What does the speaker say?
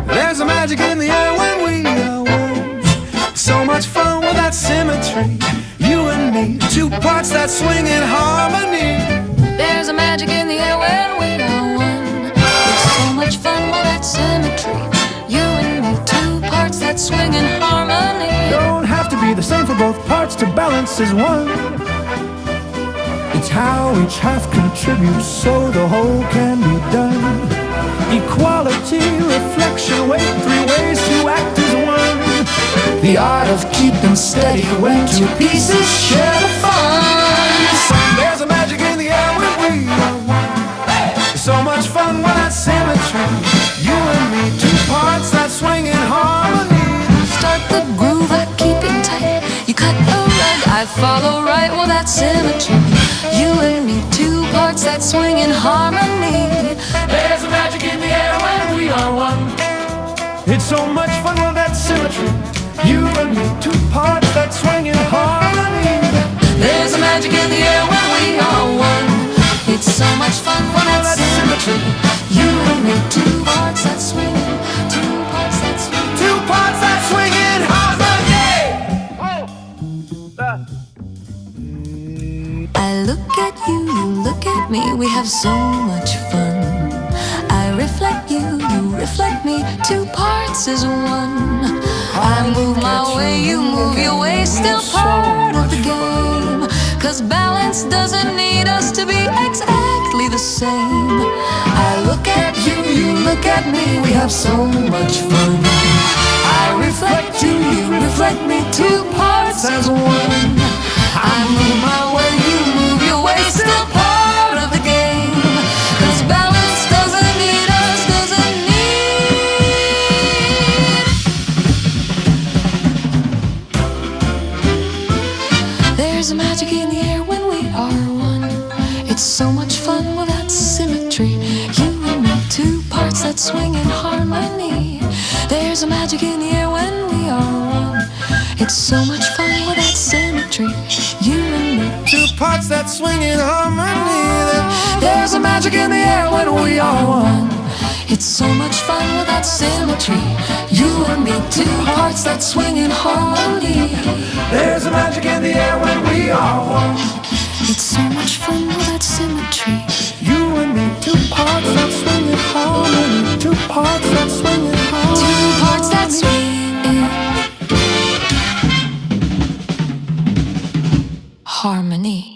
There's a magic in the air when we are one. So much fun with that symmetry. You and me, two parts that swing in harmony. There's a magic in the air when we are one. It's so much fun with that symmetry. You and me, two parts that swing in harmony. Don't have to be the same for both parts to balance as one. It's how each half contributes so the whole can be done. Equality, reflection, weight, three ways to act as one. The art of keeping steady when two pieces share the fun. There's a magic in the air when we are one. So much fun with that symmetry. You and me, two parts that swing in harmony. Start the groove, I keep it tight. You cut a rug, I follow right with that symmetry. You and me, two parts that swing in harmony. There's a magic in the air when we are one. It's so much fun with that symmetry. You and me, two parts that swing in harmony. There's a magic in the air when we are one. It's so much fun with that symmetry. You and me, two parts that swing, two parts that swing, two parts that swing in harmony. I look at you, you look at me, we have so much fun. I reflect you, you reflect me, two parts is one. I move my way, you move your way, still part of the game. 'Cause balance doesn't need us to be exactly the same. I look at you, you look at me, we have so much fun. I reflect you, you reflect me, two parts as one. I move my way, you move your way, still part of the game. 'Cause balance doesn't need us, doesn't need. There's a magic in the air when we are one. It's so much fun with that symmetry. You and me, two parts that swing in harmony. There's a magic in the air when we are one. It's so much fun with that symmetry. You and me, two parts that swing in harmony. there's a magic in the air when we are one. It's so much fun with that symmetry. You and me, two parts that swing in harmony. There's a magic in the air when we are one. It's so much fun with that symmetry. You and me, two parts that swing in harmony. Two parts that swing in harmony. Two parts that swing in harmony.